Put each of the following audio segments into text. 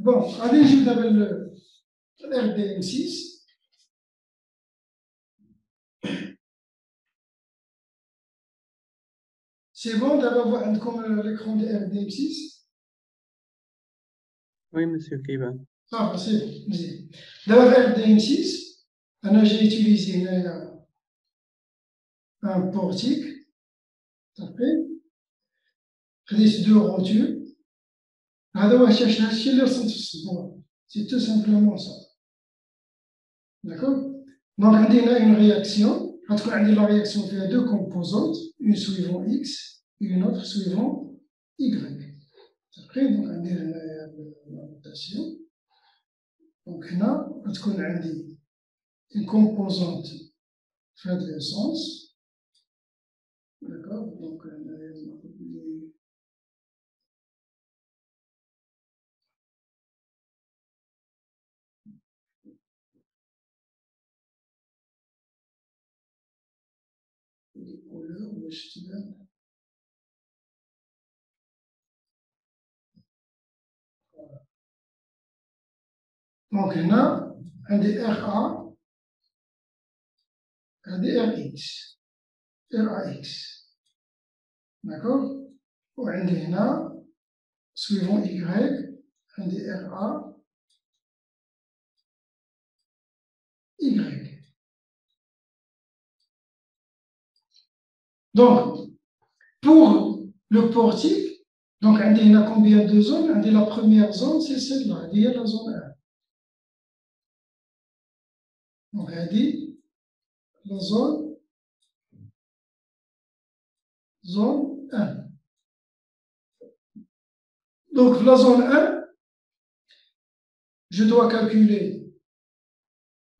Bon, غادي نجيب دابا ال RDM6. C'est bon d'avoir l'écran de RDM6. Oui, monsieur Kiban. Ah, c'est bon. D'avoir RDM6, j'ai utilisé un portique. J'ai deux rotures. C'est tout simplement ça. D'accord? Donc, on a une réaction. On a la réaction qui a deux composantes, une suivant X et une autre suivant Y. Après, donc, on a la notation. Donc, là, on a une composante qui fait de l'essence. D'accord? Donc, on a les couleurs, donc, on a un des RA, un des RX. RAX. D'accord? On a هنا suivant Y, un des RA, Y. Donc, pour le portique, donc on a combien de zones? On a la première zone, c'est celle-là, il y a la zone 1. Donc, on a dit la zone 1. Donc, la zone 1, je dois calculer.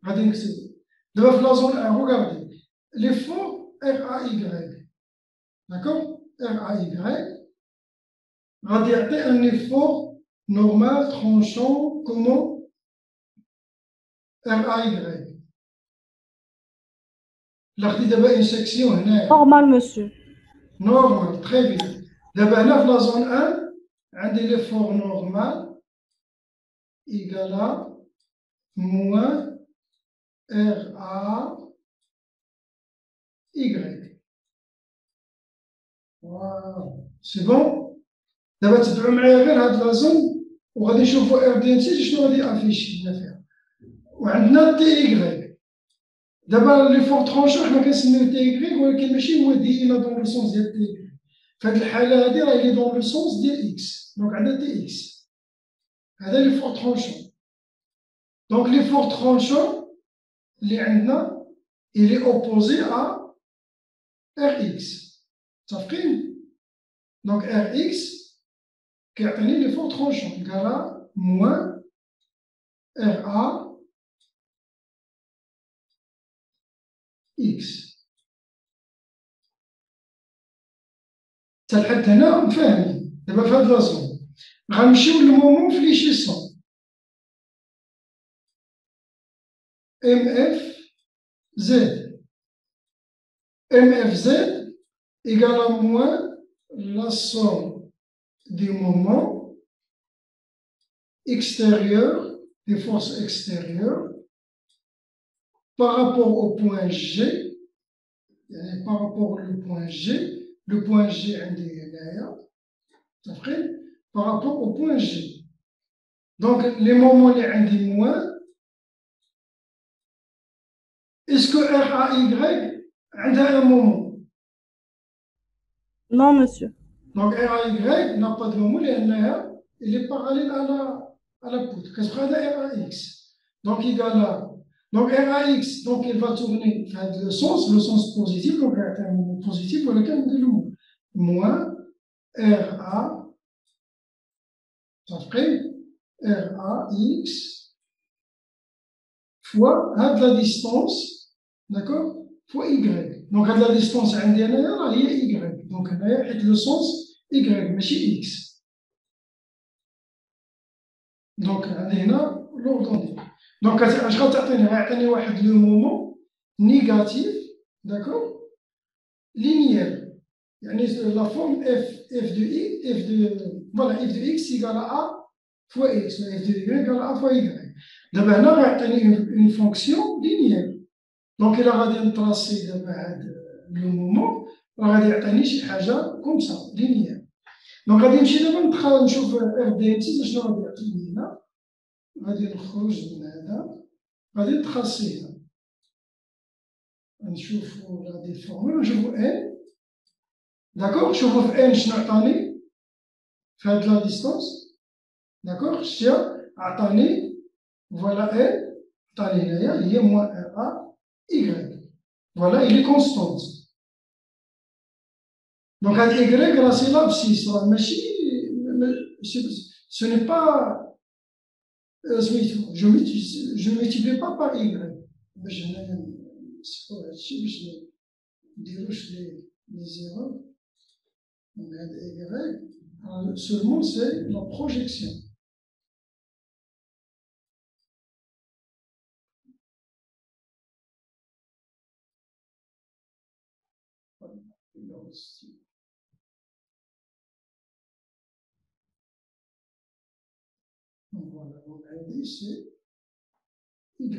Donc, la zone 1, regardez, l'effort RAY. D'accord? RAY. Radiater un effort normal tranchant comment RAY. L'article d'abord une section normal, monsieur. Normal, très bien. D'abord, dans la zone 1, un l'effort normal égal à moins RAY. Voilà. C'est bon? دابا تبعوا معايا غير هاد لا زون وغادي نشوفوا ار دي ام سي شنو غادي افيشي لنا فيها وعندنا تي ايكغيك دابا لي فور ترونشون حنا كنسميو تي ايكغيك ولكن ماشي هو ديالنا دون لو سونس ديال تي ايكغيك في هاد الحاله هادي راه هي دون لو سونس ديال اكس دونك عندنا تي اكس هذا لي فور ترونشون دونك لي فور ترونشون اللي عندنا il est opposé à Rx متفقين دونك Rx كيعطيني لي فور ترونشون égal moins RA X. حتى لحد هنا مفاهمين دابا في هاد لازون غنمشيو للمومون في لي شيسون MF Z MF Z égale à moins la somme des moments extérieurs, des forces extérieures par rapport au point G, par rapport au point G, le point G par rapport au point G. Donc, les moments les indiquent moins. Est-ce que RAY a un moment? Non, monsieur. Donc, RAY n'a pas de moment, il est parallèle à la poutre. Qu'est-ce que c'est RAX? Donc, égal à. Donc, RAX, donc, il va tourner le sens positif, donc, il y a un moment positif pour lequel on dit le mot. Moins RA, ça fait RAX fois la distance, d'accord, fois Y. Donc, la distance indienne, il y a Y. Donc, il y a le sens Y, mais c'est X. Donc, il y a l'ordonnée. Donc, je vais le moment négatif, d'accord, linéaire. La forme f de x égale à fois x, la f de y égale a fois y. دابا هنا غيعطيني اون فونكسيون لينيير. دونك إلا غادي نتراسي دابا هاد لو مومون راه غادي يعطيني شي حاجة كوم سا لينيير. دونك غادي نمشي دابا ندخل نشوف اف دي ام سي شنو غادي يعطيني هنا. غادي نخرج من هذا غادي نتخاصي هنا نشوفو هادي الفورمول نشوفو ان داكوغ. نشوفو في ان شنو عطاني في هاد لا ديستونس داكوغ. شتيها عطاني فوالا ان عطاني هنايا هي موان ار ا y فوالا إلي كونستونت. دونك هاد y راه سي لابسيس راه ماشي سو ني با سميتو جو ملتيبلي با بار y باش هنايا نسحو هادشي باش منديروش لي زيرو. دونك هاد y seulement c'est la projection. Donc voilà, donc هادي c'est y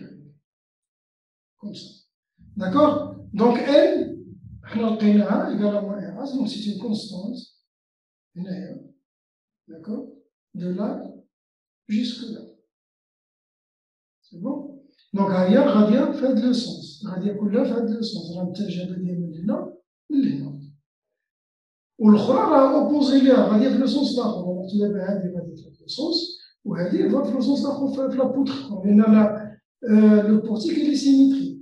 comme ça. D'accord. Donc n حنا لقيناها égale à moins r, donc c'est une constante هنايا. D'accord. De là jusque là. C'est bon. Donc هي غادية في هاد لو سونس، غادية كلها في هاد لو سونس، راه متجهة ديال من هنا لهنا. والاخرى راه اوبوزي ليها غادية في لو سونس الاخر. دونك دابا هادي غادية في لو سونس وهادي في لو سونس الاخر في لا بوتر، لأن لو بورتيك إلي سيميتريك.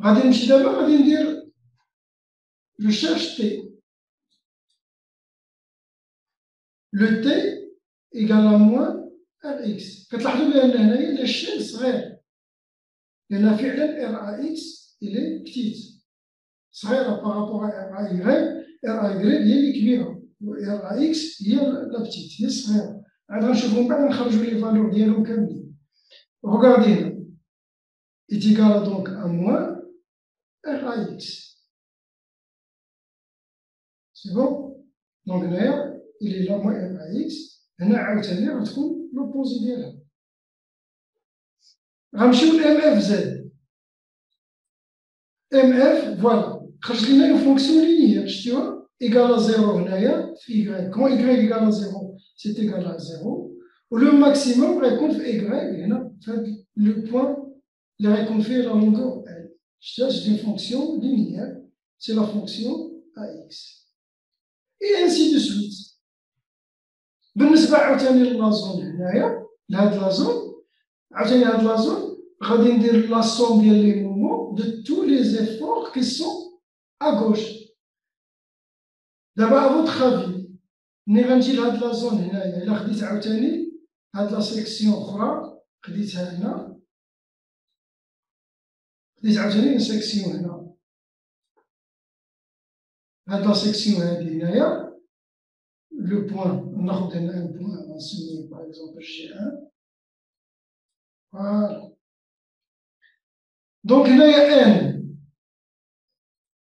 غادي نمشي دابا غادي ندير جو شيرش تي. لو تي إيكال à موان ار اكس. كتلاحظوا بأن هنايا لاشين صغير، لأن فعلا ار ا اكس إلي بتيت صغيرة بارابور ار ا يغريك. ار ا يغريك هي اللي كبيرة و ار ا اكس هي لا بتيت هي الصغيرة. عاد غنشوفو من بعد نخرجو لي فالور ديالهم كاملين. Regardez هنا est égal donc à moins RAX. C'est bon? Donc هنايا il est là moins RAX. هنا عاوتاني غتكون لوبوزي ديالها. غنمشيو ل MF MF فوالا خرج لينا اون فونكسيون لينيير شتيوها إيكال à زيرو هنايا في Y. كون Y إيكال à زيرو سي إيكال à زيرو. ولو ماكسيموم غيكون في Y هنا في هاد لو بوان اللي غيكون فيه لا لونغور L. شتيها سي اون فونكسيون لينيير سي لا فونكسيون AX. اي انسي دو سويت. بالنسبة عاوتاني لازون هنايا لهاد لازون عاوتاني هاد لازون غادي ندير لا سوم ديال لي مومون دو تو لي زيفور كي سون ا غوش. دابا ا فوتر افي ملي غنجي لهاد لازون هنايا الا خديت عاوتاني هاد لا سيكسيون اخرى خديتها هنا خديت عاوتاني اون سيكسيون هنا هاد لا سيكسيون هادي هنايا لو بوان ناخد هنا ان بوان نسميه باغ اكزومبل جي ان. فوالا دونك هنايا ان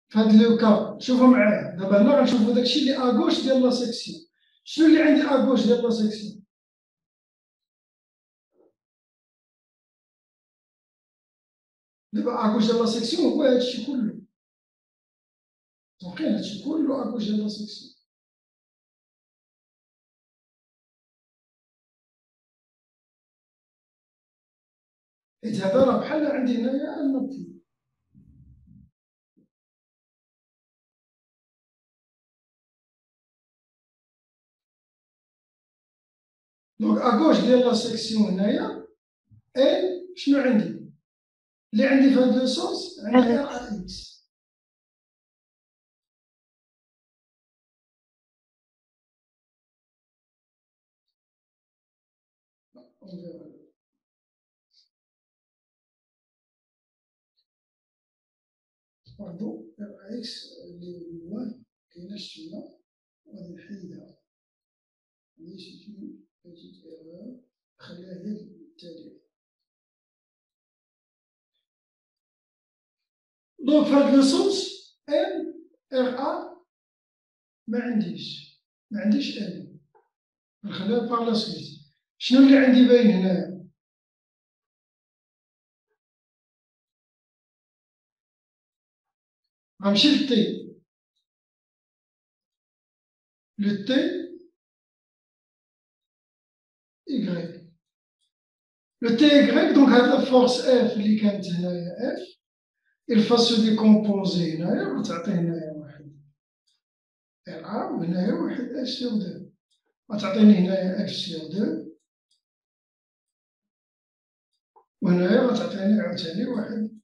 في هاد لو كا شوفوا معايا دابا هنا غنشوفوا داكشي اللي اغوش ديال لا سيكسيون. شنو اللي عندي اغوش ديال لا سيكسيون؟ دابا اغوش ديال لا سيكسيون هو هادشي كله. دونك هادشي كله اغوش ديال لا سيكسيون. حيت هذا راه بحال عندي هنايا النبتي. دونك اغوش ديال لا سيكسيون هنايا ان شنو عندي؟ اللي عندي في هاد لو سونس عندي ار ا اكس. باردون ار ا اكس اللي هو كايناش تما غادي نحيدها. هي شي بيتيت ايرور خليها هي التالية. دونك في هاد لو سونس ان ار ا ما عنديش ان. نخليها باغ لا سويت. شنو اللي عندي باين هنايا؟ غنمشي للتي، لو تي إيكغيك. لو تي إيكغيك دونك هاد لا فورس اف اللي كانت هنايا اف il va se décomposer هنايا وتعطي هنايا واحد ار ا وهنايا واحد اف سور دو، غتعطيني هنايا اف سور دو، وهنايا غتعطيني عاوتاني واحد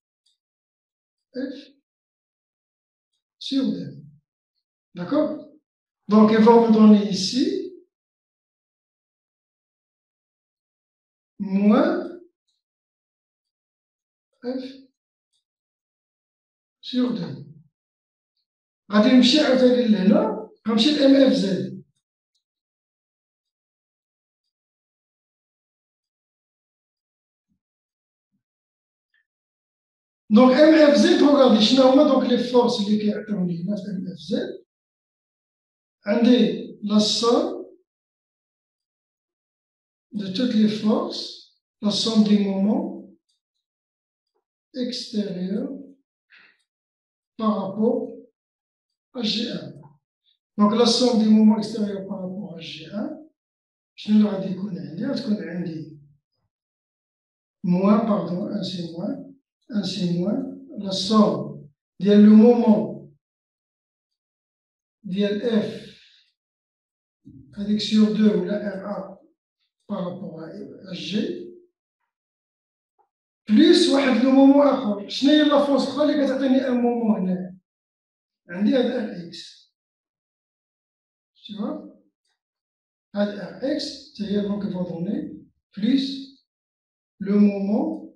اف سور دو. D'accord? Donc ils vont me donner ici moins f sur 2. غادي نمشي عاوتاني لهنا، غنمشي ل ام اف زد. دونك ام اف زد روغادي شنو هما دونك لي فورس اللي كيعطيوني هنا في ام اف زد. عندي لا somme de toutes les forces, la somme des moments extérieurs par rapport à G1. Donc la somme des moments extérieurs par rapport à G1, شنو اللي غادي يكون عندي؟ غتكون عندي moins, pardon, 1 c'est moins, 1 c'est moins, la somme ديال le moment ديال F هذيك sur 2 ولا RA par rapport à G بليس واحد لو مومون اخر. شنو هي لا فورس اخرى اللي كتعطيني ان مومون هنا؟ عندي هاد ار اكس، شتيوا هاد ار اكس حتى هي دونك فادوني بليس لو مومون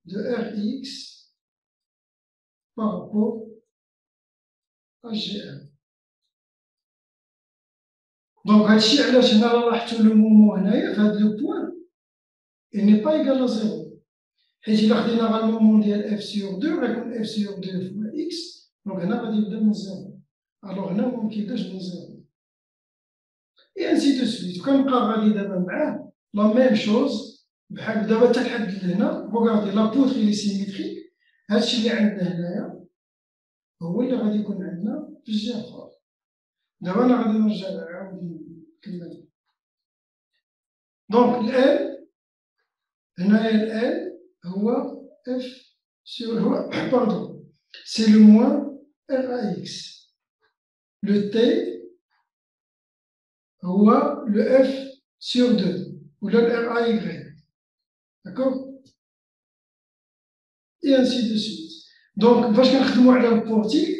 دو ار اكس par rapport à G1. دونك هادشي علاش هنا راه لاحظتو لو مومون هنايا في هاد لو بوان il n'est pas égal à 0. حيت إلا خدينا غا المومون ديال اف سور 2 غيكون اف سور 2 فوا اكس، دونك هنا غادي يبدا من 0. الوغ هنا ميمكنلوش من 0. اي انسي دو سويت. وكنبقى غادي دابا معاه لا ميم شوز بحال دابا حتى لحد لهنا. روغاردي لا بوتر لي سيميتريك، هادشي اللي عندنا هنايا هو اللي غادي يكون عندنا في الجهه الاخرى. دابا انا غادي نرجع نعاود نكمل. دونك الان هنايا الان هو اف سور هو باردون سي لو موان ار ا اكس. لو تي هو لو اف سور 2 ولا الار ا يغريك. داكوغ et ainsi de suite. Donc, فاش كنخدموا على البورتيك،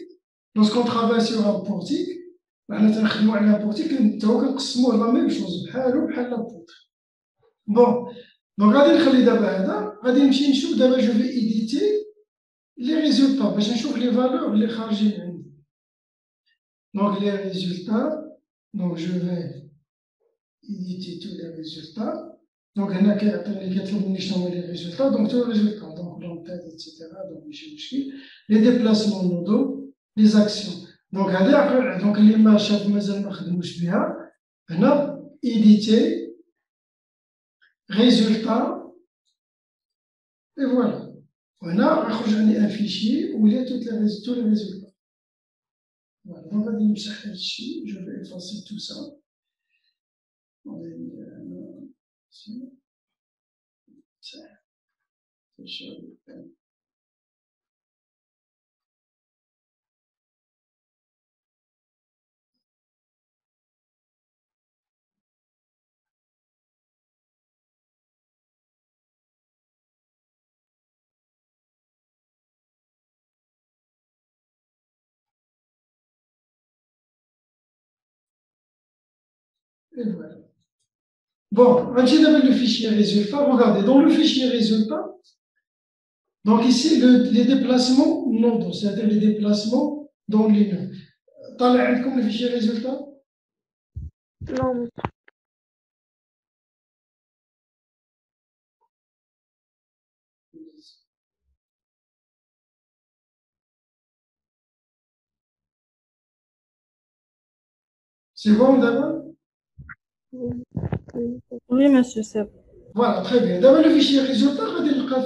لوسكون ترافاي سور ان بورتيك، حنا تنخدموا على ان بورتيك حتى هو كنقسموه لا ميم شوز بحالو بحال لا بوتر. بون دونك غادي نخلي دابا هذا، غادي نمشي نشوف دابا جو في ايديتي لي ريزولتا باش نشوف لي فالور اللي خارجين عندي. دونك لي ريزولتا، دونك جو في ايديتي تو لي ريزولتا. دونك هنا كيطلب مني شنو هما لي ريزولتا، دونك تو ريزولتا دونك لون تايت ايتترا، دونك ماشي مشكل. لي ديبلاسمون نودو، لي زاكسيون. دونك هذا دونك اللي ما شاف مازال ما خدموش بها، هنا ايديتي ريزولتا اي فوالا. وهنا غيخرج عندي ان فيشي و لي تو لي ريزولتا. فوالا دونك غادي نمسح هادشي، جو في افاسي تو سا. Et voilà. Bon, on va le fichier résultat. Regardez, dans le fichier résultat, donc ici, les déplacements non, c'est-à-dire les déplacements dans l'union. طالع comme le fichier résultat? Non. C'est bon d'abord? Oui, monsieur, c'est bon. Voilà, très bien. D'abord, le fichier résultat, on va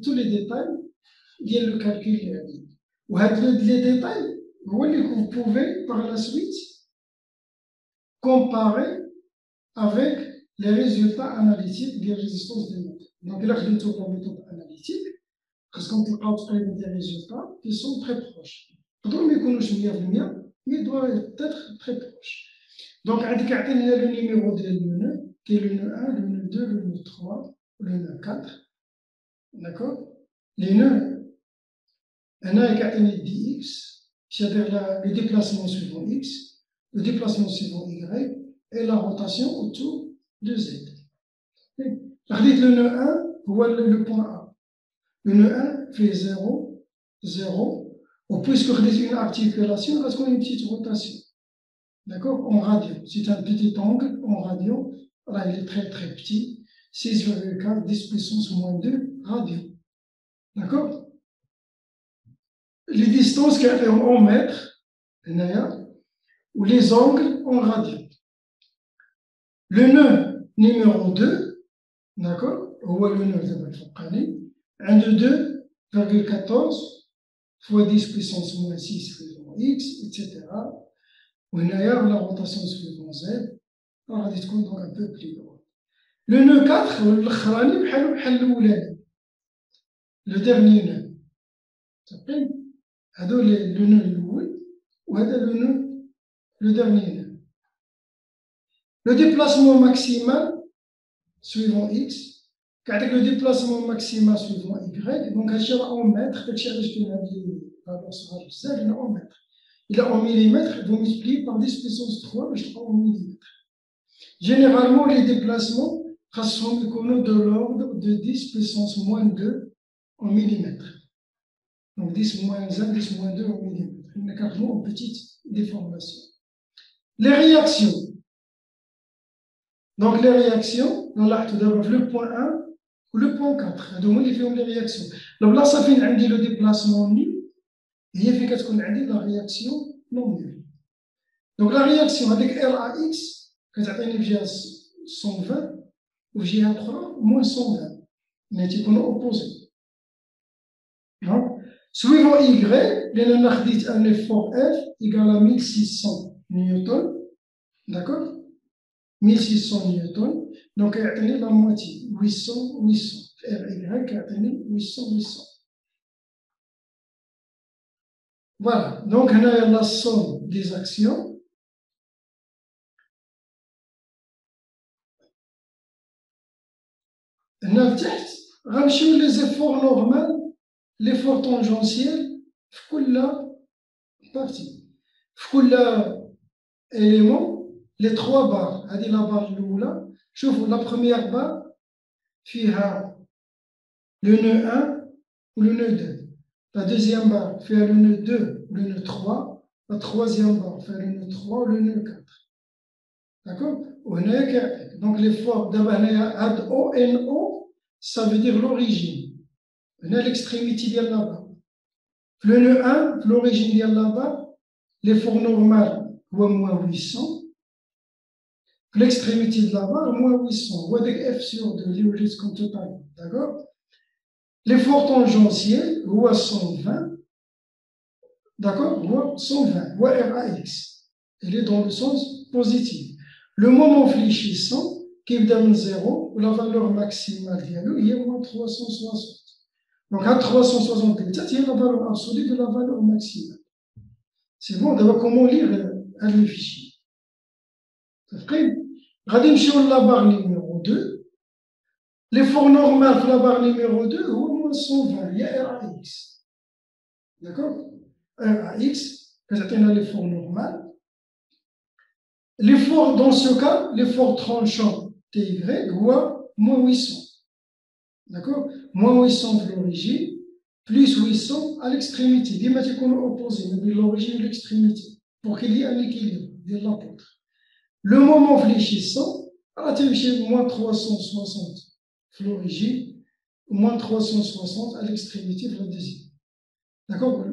tous les détails ديال le calcul اللي عندي. وهاد les détails, هو اللي vous pouvez par la suite comparer avec les résultats analytiques des résistances des méthodes. Donc, là, je vais la méthode analytique, parce qu'on peut des résultats qui sont très proches. Donc, mais qu'on mais il doit être très proche. Donc, il y a le numéro de l'UNE, qui est le nœud 1, le nœud 2, le nœud 3, le nœud 4. D'accord? Les nœuds, un a est dx, c'est-à-dire le déplacement suivant x, le déplacement suivant y, et la rotation autour de z. Le nœud 1, voilà le point A. Le nœud 1 fait 0, 0, ou puisque c'est une articulation, parce qu'on a une petite rotation. D'accord? En radio. C'est un petit angle en radio. Là, il est très très petit. 6,4, 10 puissance moins 2 radio. D'accord? Les distances qui sont en mètres, ou les angles en radio. Le nœud numéro 2, d'accord? Ou le nœud de un de 2,14 fois 10 puissance moins 6 fois x, etc. La rotation suivant z, غادي تكون donc un peu plus grande. Le nœud 4, الأخراني بحال الأولاني. Le dernier nœud. صافي هادو le nœud الأول وهذا le dernier nœud. Le déplacement maximal suivant x, avec le déplacement maximal suivant y, donc هادشي راه en mètres, داكشي علاش كاين هاد الفالور صغار بزاف هنا en mètres. Il est en millimètres, vous multipliez par 10 puissance 3 باش تلقاو en millimètres. Généralement, les déplacements sont de l'ordre de 10 puissance moins 2 en millimètres. Donc 10 moins 1, 10 moins 2 en millimètres. Il y a carrément une petite déformation. Les réactions. Donc les réactions, on a tout d'abord le point 1 ou le point 4. Donc ils font les réactions. Donc là, ça fait le déplacement nul. Et il fait qu'on a la réaction non nulle. Donc la réaction avec RAX, quand on a une 120, ou GA 3, moins 120. Mais tu peux opposer. Suivant Y, on a un effort F égal à 1600 newtons. D'accord? 1600 newtons. Donc, il y a la moitié. 800, 800. RY, il y a 800, 800. Voilà. Donc, on a la somme des actions. On a les efforts normaux, l'effort tangentiel, dans toute partie. Dans tout élément, les trois barres. C'est la barre l'oula. Regardez la première barre, فيها le nœud 1 ou le nœud 2. La deuxième barre fait le nœud 2 ou le nœud 3. La troisième barre fait le nœud 3 ou le nœud 4. D'accord? Donc l'effort d'abord, ONO, ça veut dire l'origine. On a l'extrémité de la barre. Le nœud 1, l'origine de la barre, l'effort normal, moins 800. L'extrémité de la barre, moins 800. Ou avec F sur 2, l'urgence comme total. D'accord? L'effort tangentiel, ou 120. D'accord? Ou 120. Ou RAX. Il est dans le sens positif. Le moment fléchissant, qui est dans 0, la valeur maximale il est moins 360. Donc à 360, il y a la valeur absolue de la valeur maximale. C'est bon, d'abord comment lire le fichier. غادي نمشيو la barre numéro 2. L'effort normal de la barre numéro 2 هو moins 120, il y a RAX. D'accord? RAX, كتعطينا l'effort normal. L'effort dans ce cas, l'effort tranchant TY هو moins 800. D'accord? Moins 800 de l'origine, plus 800 à l'extrémité. Dès maintenant qu'on est opposé, de l'origine et l'extrémité, pour qu'il y ait un équilibre de l'apôtre. Le moment fléchissant, à moins 360 de l'origine, moins 360 à l'extrémité de la deuxième. D'accord?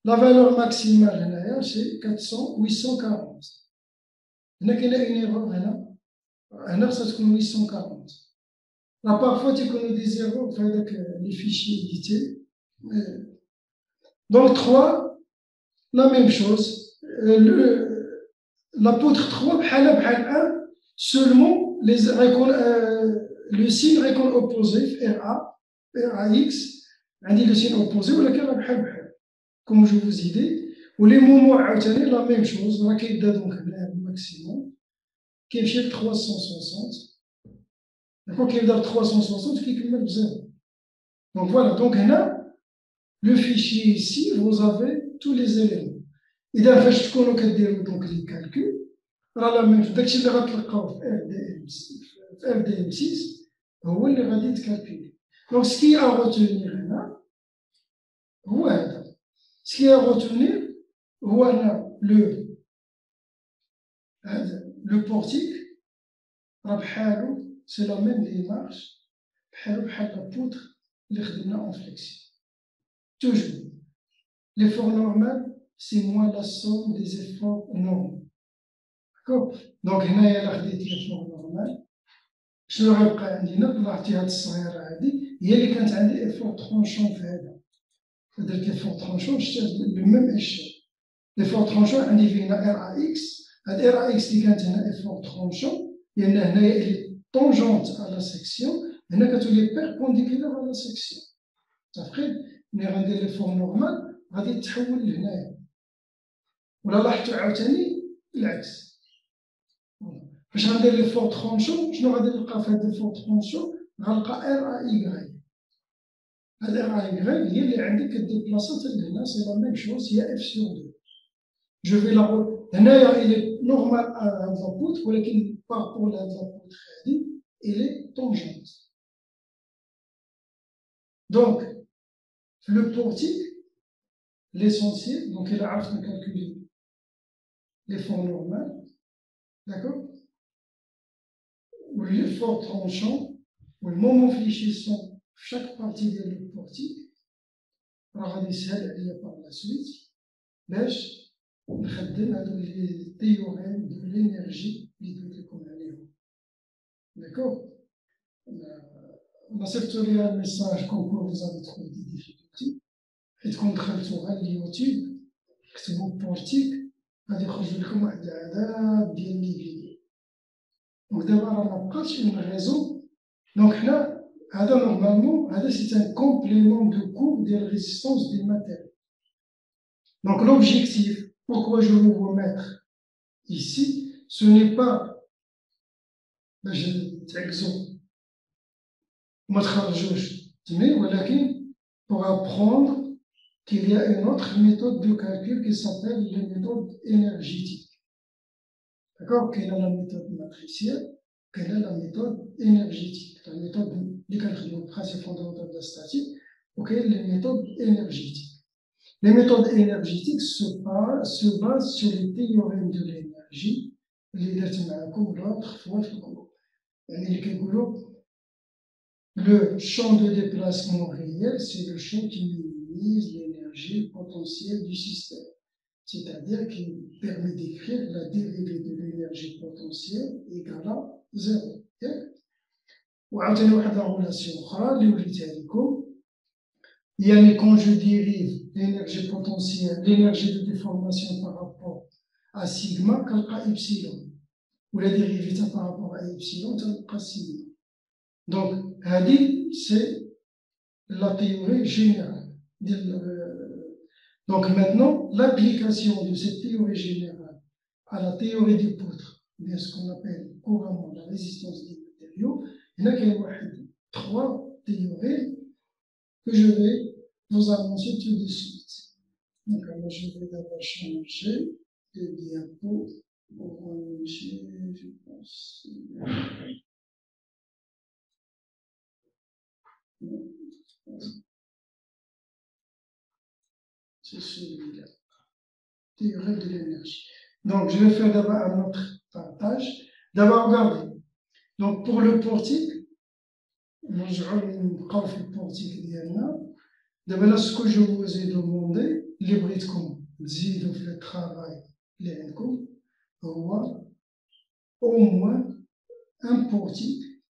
La valeur maximale, c'est 840. Il y a une erreur là. هنا خصها تكون 840. راه بارفوا تيكونوا دي زيرو في هذاك لي فيشي إديتي. دونك 3 لا ميم شوز. La poutre 3 بحالها بحال 1 seulement غيكون لو سين غيكون اوبوزي في ار اكس. عندي لو سين اوبوزي ولكن راه بحال بحال كوم جو فوز ايدي. ولي مومون عاوتاني لا ميم شوز راه كيبدا دونك هنا الماكسيموم كيمشي ل 360. دونك كيبدا ب 360 كيكمل بزيرو. دونك فوالا دونك هنا لو فيشي ici vous avez tous les éléments. إذا فاش تكونوا كديروا دونك لي كالكول راه لا ميم داكشي اللي غتلقاو في اف دي ام 6 هو اللي غادي تكالكولي. دونك سكي ا روتونير هنا هو هذا. سكي ا روتونير هو هنا لو بورتيك راه بحالو سي لا ميم ديمارش بحالو بحال لا بوتر اللي خدمنا اون فليكسيون. توجور l'effort normal c'est moins la somme des efforts normaux. D'accord. Donc هنايا الا خديتي l'effort normal شنو غيبقى عندنا؟ لاحظتي هاد الصغيره هادي هي اللي كانت عندي ايفور ترونشون في هذا. درت ايفور ترونشون شتي لو ميم ايشيل. ايفور ترونشون عندي فينا ار ا اكس. هاد ار ا اكس اللي كانت هنا ايفور ترونشون لان هنايا اللي طونجونت على سيكسيون هنا كتولي بيربونديكولار على سيكسيون. متفقين؟ ملي غندير ليفور نورمال غادي تحول لهنايا. ولا لاحظتوا عاوتاني العكس. فاش غندير لي فور ترونشون شنو غادي نلقى في هاد الفور ترونشون؟ غنلقى ار ا ايغري. هاد ار ا ايغري هي اللي عندك كديبلاصا حتى لهنا سي لا ميم شوز هي اف سور دو. جو في لا هنايا الي نورمال هاد لابوت ولكن بارابور لهاد لابوت هادي الي طونجونت. دونك في لو بورتيك ليسونسيال دونك الا عرفت نكالكولي لي فور نورمال داكور ou l'effort tranchant, ou le moment fléchissant, chaque partie de le portique, راه يسهل عليا par la suite باش نخدم هادو لي تيوريم دو لينيرجي اللي قلت لكم عليهم. داكور. انا صيفطو ليا الميساج كونكور فوزافي تخوي دي ديفيكولتي حيت كون دخلتو على اليوتيوب كتبو بورتيك غادي يخرج لكم واحد العدد ديال لي فيديو. دونك دابا راه مبقاتش اون ريزون. دونك حنا هذا نورمالمون هذا سي ان كومبليمون دو كور ديال ريزيستونس ديال ماتيريال. دونك l'objectif pourquoi je veux vous mettre ici ce n'est pas باش تعكسوا وما تخرجوش تمي ولكن pour apprendre qu'il y a une autre méthode de calcul qui s'appelle la méthode énergétique. D'accord. Quelle est la méthode matricielle? Quelle est la méthode énergétique? La méthode du principe fondamental de la statique, ok, les méthodes énergétiques. Les méthodes énergétiques se basent sur les théorèmes de l'énergie. L'autre fois, le champ de déplacement réel, c'est le champ qui minimise l'énergie potentielle du système. C'est-à-dire qu'il permet d'écrire la dérivée de l'énergie potentielle égale à 0. وعاوتاني واحد لا غولاسيون اخرى اللي وريتها لكم يعني quand je dérive l'énergie potentielle l'énergie de déformation par rapport à sigma كنلقى epsilon ولا dérivée par rapport à epsilon تلقى sigma. Donc هذه c'est la théorie générale. Donc maintenant, l'application de cette théorie générale à la théorie des poutres, bien ce qu'on appelle couramment la résistance des matériaux, il y a trois théories que je vais vous annoncer tout de suite. Donc alors, je vais d'abord changer de diapo pour ranger, je pense. C'est celui-là. Théorie de l'énergie. Donc, je vais faire d'abord un autre partage. D'abord, regardez. Donc, pour le portique, نبقاو في البورتيك ديالنا. دابا là ce que je vous ai demandé اللي بغيتكم تزيدوا في الترافاي اللي عندكم هو au moins ان بورتيك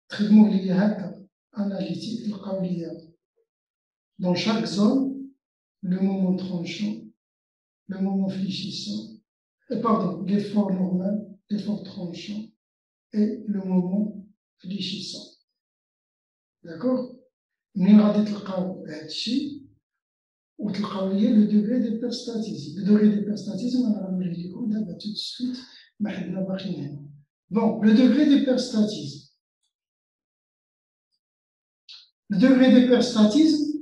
تخدموه ليا هكا اناليتيك تلقاو ليا دون شاك زون لو مومون ترونشون لو مومون فليشيسون pardon l'effort normal l'effort tranchant et le moment fléchissant. D'accord? منين غادي تلقاو هادشي وتلقاو ليا لو دوغري ديبيرستاتيزم. لو دوغري ديبيرستاتيزم انا غنوريه لكم دابا تو سويت ما حدنا باقيين هنا. بون لو دوغري ديبيرستاتيزم. لو دوغري ديبيرستاتيزم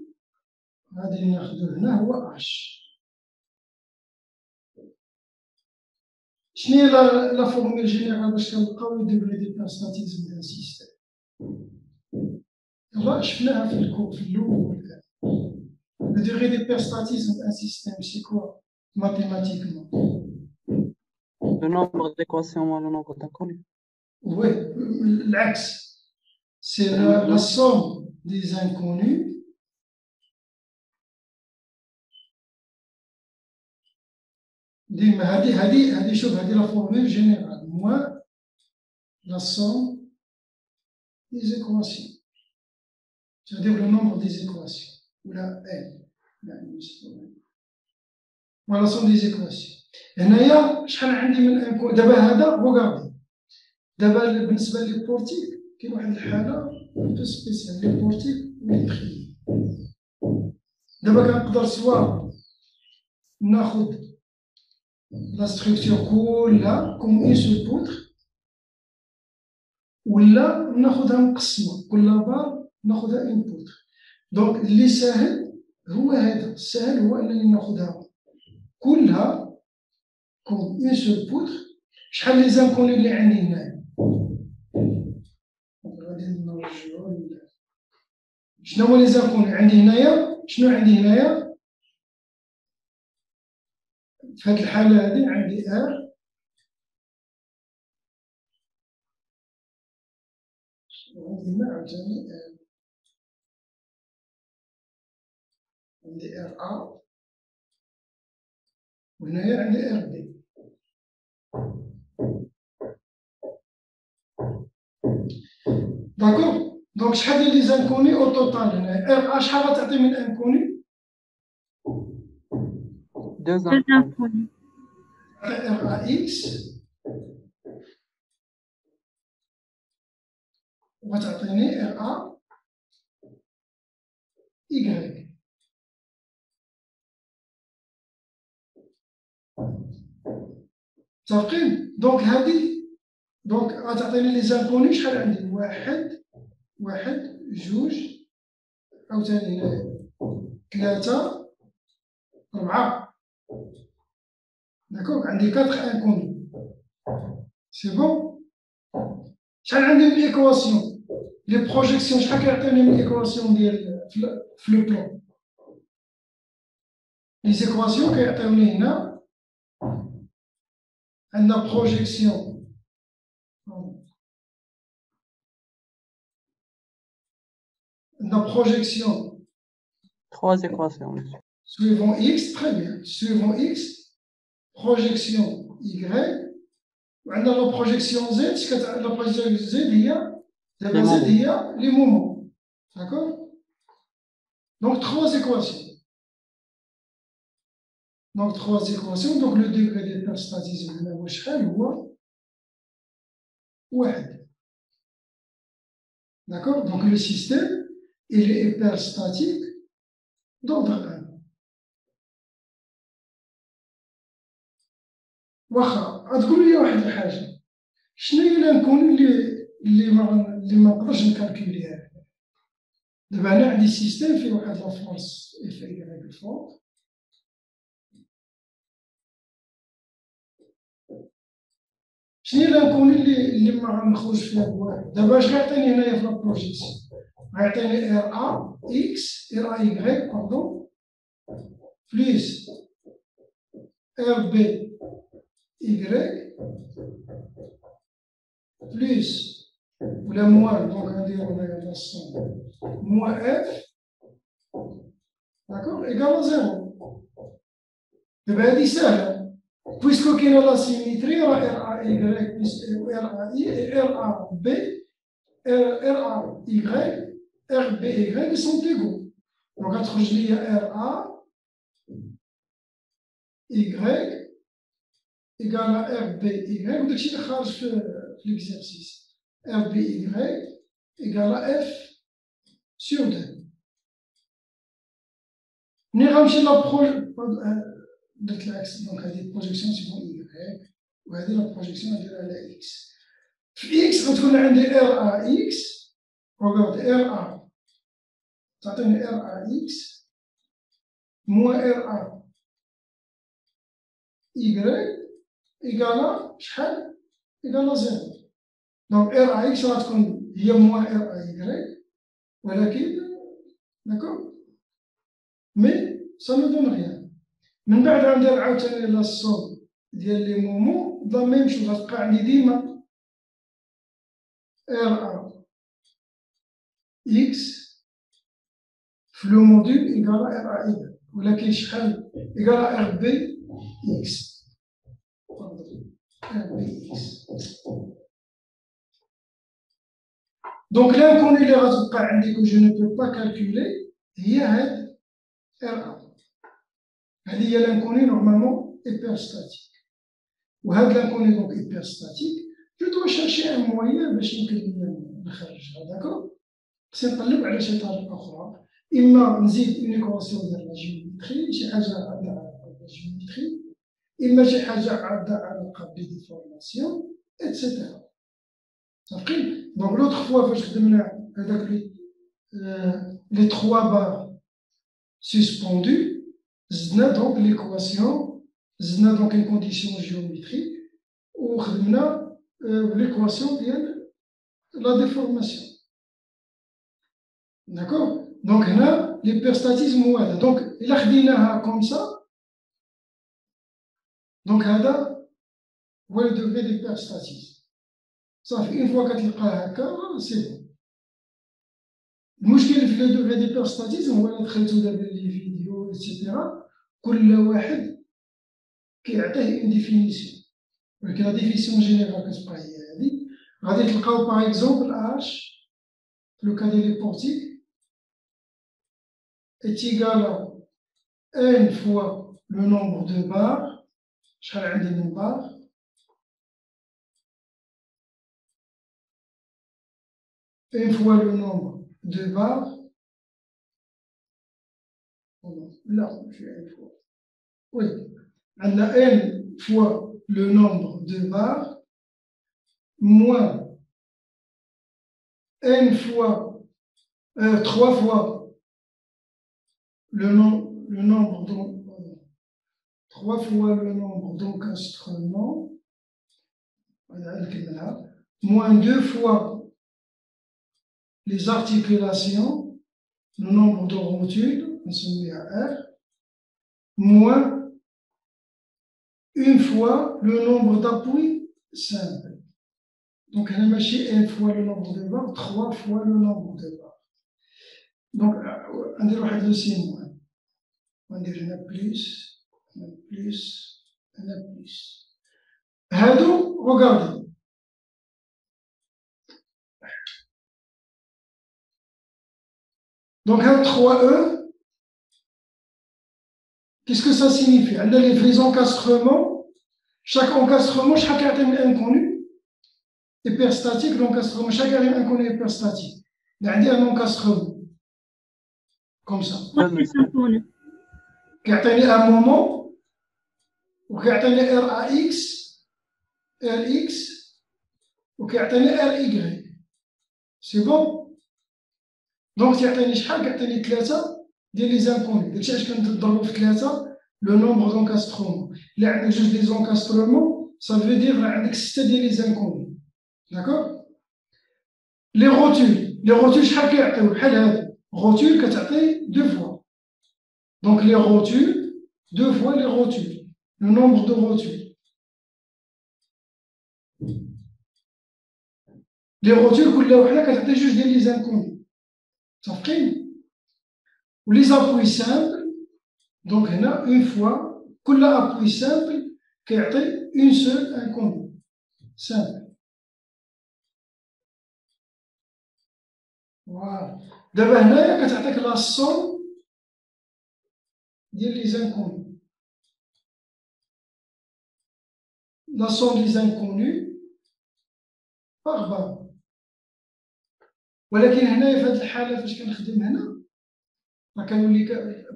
غادي ناخدو هنا هو اش. شنو هي لا فورمول جينيرال باش كنلقاو لو دوغري ديبيرستاتيزم ديال سيستيم؟ يلاه شفناها في الكور في الاول. Le degré d'hyperstatisme d'un système, c'est quoi mathématiquement? Le nombre d'équations moins le nombre d'inconnus. Oui, l'axe, c'est la somme des inconnus هذه la formule générale, moins la somme des équations. C'est-à-dire le nombre des équations. Ou la N. Voilà, la somme des équations. هنايا شحال عندي من انكون دابا هذا روغاردي دابا بالنسبه لي بورتيك كاين واحد الحاله بو سبيسيال لي بورتيك ولي تخي. دابا كنقدر سوا ناخذ لا ستركتور كلها كوم اون سول بوتر ولا ناخذها مقسمه كل بار ناخذها اون بوتر. دونك اللي ساهل هو هذا الساهل هو انني ناخذها كلها كوم اون سول بوتر. شحال لي زانكوني اللي عندي هنايا غادي نرجعو شنو هو لي زانكوني عندي هنايا. شنو عندي هنايا في هذه الحاله هذه عندي ار وعندي هنا عاوتاني ار عندي ار ا وهنايا عندي ار دي. داكور. دونك شحال ديال لي زانكوني او توتال هنا ار ا شحال غتعطي من انكوني؟ Deux inconnus. ار ا اكس وغتعطيني ار ا y. متفقين؟ دونك هادي دونك غتعطيني لي زانكوني شحال عندي؟ واحد جوج عاوتاني هنايا 3 4. داكوغ عندي 4 انكوني. سي بون. شحال عندي من ايكواسيون لي بروجيكسيون شحال كيعطيوني من ايكواسيون ديال في لو بلان. لي زيكواسيون كيعطيوني هنا عندنا بروجيكسيون Trois équations, monsieur. suivant x, très bien, suivant x, projection y, وعندنا la projection z. La projection z هي دابا z هي les moments. D'accord? Donc trois équations. Donc le degré d'hyperstatisme هنا هو شحال؟ هو 1. D'accord? Donc le système il est hyperstatique d'ordre 1. واخا غتقولوا لي واحد الحاجه، شنو هي الانكوني اللي ما نقدرش نكالكوليها؟ دابا انا عندي سيستيم فيه واحد لا فورس اف اي فوق شنو هي الانكوني اللي ما غنخرج فيها بواحد؟ دابا اش غيعطيني هنايا في لا بروجيكسيون؟ غيعطيني ار ا اكس ار ا y باردون بليس ار بي y plus ou la moins, donc on dit on a la somme, moins f, d'accord, égale à 0. Et bien, dit ça, puisque qu'il y a la symétrie, RA Y plus RA I et RA B, RA Y, RB Y sont égaux. Donc, entre je lis RA Y égale à RB Y, ou داكشي اللي خارج في l'exercice. RB Y égale à F sur 2. ملي غنمشي درت العكس، دونك هذه البروجيكسيون سيغون Y وهذه لا بروجيكسيون نديرها على X. في X غتكون عندي RA X، regarde RA تعطيني RA X moins RA Y égale شحال؟ égale 0. دونك RA X غتكون هي moins RA Y ولكن داكور مي سا نو دون ريان. من بعد غندير عاوتاني لا الصوب ديال لي مومون لا ميم شوز، غتبقى عندي ديما RA X في لو موديل إيكالا RA Y ولكن شحال؟ إيكالا RB X. RB X. دونك لانكوني اللي غتبقى عندي كو جو نو بو با كالكولي هي هاد RA. هذه هي لانكوني نورمالمون hyperstatique. وهاد لانكوني دونك hyperstatique جو دو شيرشي ان موان باش يمكن لي نخرجها. داكور، خصني نقلب على شي طريقه اخرى، اما نزيد اون ايكواسيون ديال لا جيومتري، شي حاجه عندها علاقه بالجيومتري، اما شي حاجه عندها علاقه بديفورماسيون اتسيتيرا. صافي. دونك لوطخ فوا فاش خدمنا هذاك لي 3 بار سسبوندو، زدنا دونك ليكواسيون، زدنا دونك اون كونديسيون جيومتري وخدمنا ليكواسيون ديال لا ديفورماسيون. داكور. دونك هنا ليبيرستاتيزم هو هذا. دونك الا خديناها كوم سا، دونك هذا هو لو دوغري ديبيرستاتيزم. صافي، اون فوا كتلقاه هكا سي بون. المشكل في لو دوغري ديبيرستاتيزم هو الا دخلتو دابا لي فيديو ايتترا كل واحد كيعطيه اون ديفينيسيون، ولكن لا ديفينيسيون جينيرال كتبقى هي هذه. غادي تلقاو باغ اكزومبل اش في لو كا ديال لي بورتيك est égal à n fois le nombre de barres. شحال عندي من barres؟ n fois le nombre de barres. là je fais n fois. oui, عندنا n fois le nombre de barres moins n fois 3 fois le nombre donc 3 fois le nombre d'encastrements, moins 2 fois les articulations, le nombre de rotules, on se met à R, moins une fois le nombre d'appuis simples. Donc, on a marché une fois le nombre de barres, 3 fois le nombre de barres. Donc, on dirait que c'est moins. On dirait un plus, un plus, un plus. Hadou, regardez. Donc, un 3E, qu'est-ce que ça signifie? On a les encastrements. Chaque encastrement, chaque item inconnu, hyperstatique, l'encastrement, chaque item inconnu hyperstatique. Il y a un encastrement. Comme ça. Qui a un moment, ou qui a un RAX, RX, ou qui a un RY. C'est bon? Donc, il y a des inconnus. Le nombre d'encastrements. Il y a juste des encastrements, ça veut dire que c'est des inconnus. D'accord? Les rotules. Les rotules, rotules que deux fois. Donc, les rotules, deux fois les rotules. Le nombre de rotules. Les rotules, c'est juste des inconnus. Ou les appuis simples, donc il y en a une fois, que l'appui simple, كيعطي اون سول انكوني سامبل. فوالا دابا هنايا كتعطيك لا سوم ديال لي زانكوني، لا سوم دي زانكوني باغ باغ. ولكن هنايا في هاد الحالة فاش كنخدم هنا راه كنولي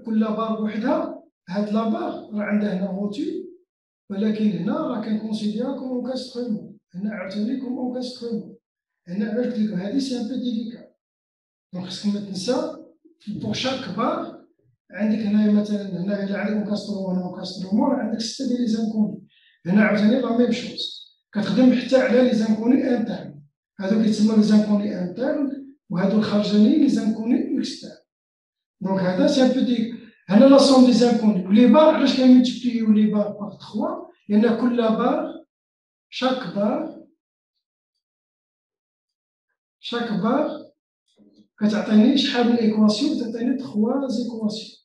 كل باغ بوحدها. هاد لا باغ راه عندها هنا روتي، ولكن هنا راه كنكونسيديرها كوم اونكاسترومون، هنا عاوتاني كوم اونكاسترومون. هنا علاش قلت لكم هادي سي ان بو ديليكا. دونك خصك ما تنسى بور شاك باغ عندك هنايا مثلا، هنا الا عندك اونكاسترومون اونكاسترومون عندك 6 ديال لي زانكوني. هنا عاوتاني لا ميم شوز كتخدم حتى على لي زانكوني انترن، هادو كيتسموا لي زانكوني انترن، وهادو الخارجانيين لي زانكوني اكسترن. دونك هذا سي ان بو دي. هنا لا سوم دي زانكوني ولي باغ علاش كنملتيبليو لي باغ باغ 3 لان كل باغ شاك باغ كتعطيني شحال من ايكواسيون، تعطيني 3 زيكواسيون.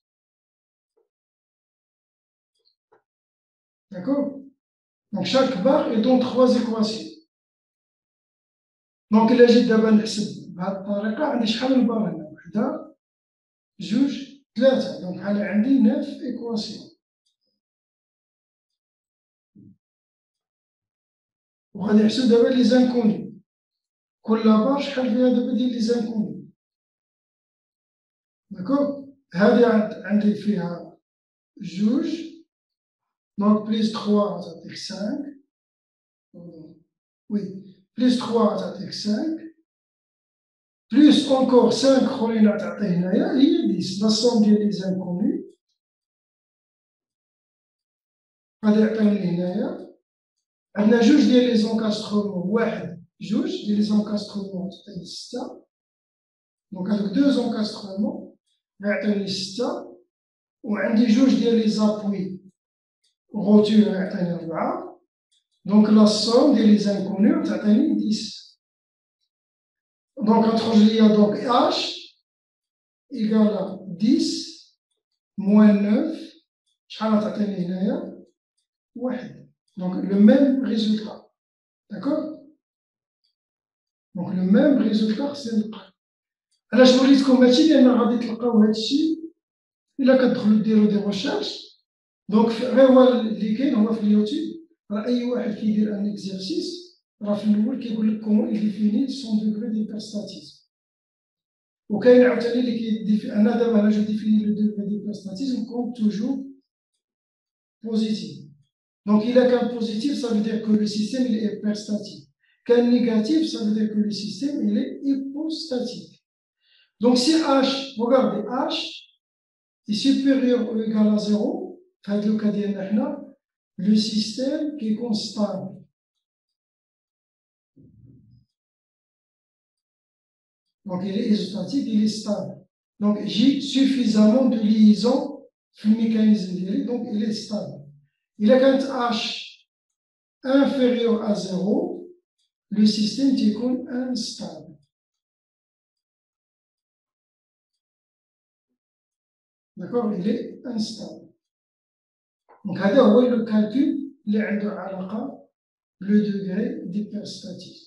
داكور. دونك شاك باغ يدون 3 زيكواسيون. دونك الا جيت دابا نحسب بهذه الطريقه عندي شحال من باغ هنا، وحده جوج 3، دونك انا عندي 9 ايكواسيون. وغادي نحسب دابا لي زانكوني، كل باغ شحال فيها دابا ديال لي زانكوني. داكور. هادي عندي فيها جوج، دونك بليس 3 تعطيك 5. وي بليس 3 تعطيك 5 بليس اونكور 5 اخرين تعطي هنايا هي 10. لا سوم ديال لي زانكوني غادي يعطيني هنايا عندنا جوج ديال لي زونكاسترومون، واحد جوج ديال لي زونكاسترومون تعطيني 6. دونك هادوك دو زونكاسترومون غيعطيوني 6، وعندي جوج ديال لي زابوي غوتور غيعطيني 4. دونك لا سوم ديال لي زانكوني تعطيني 10. دونك غتخرج ليا دونك اش إيكالا 10 موان 9 شحال غتعطيني هنايا؟ 1. دونك لو ميم ريزولتا. داكور. دونك لو ميم ريزولتا خصني نلقى. علاش وريتكم هادشي؟ لأن غادي تلقاو هادشي إلا كتدخلو ديرو دي ريشيرش. دونك غير هو اللي كاين هو في اليوتيوب، راه أي واحد كيدير ان اكزرسيس راه في الأول كيقول لك كومون يديفيني سون دوغري ديبيرستاتيزم. وكاين عاوتاني اللي كيديفيني. أنا دابا أنا جو ديفيني لو دوغري ديبيرستاتيزم كوم توجور بوزيتيف. Donc, il a qu'un positif, ça veut dire que le système il est hyperstatique. Qu'un négatif, ça veut dire que le système il est hypostatique. Donc, si H, regardez, H est supérieur ou égal à 0, le système qui est constant. Donc, il est isostatique, il est stable. Donc, j'ai suffisamment de liaison dans le mécanisme, donc il est stable. Il a qu'un H inférieur à 0, le système est instable. D'accord, il est instable. Donc, هذا هو le calcul اللي عنده علاقة le degré d'hyperstatisme.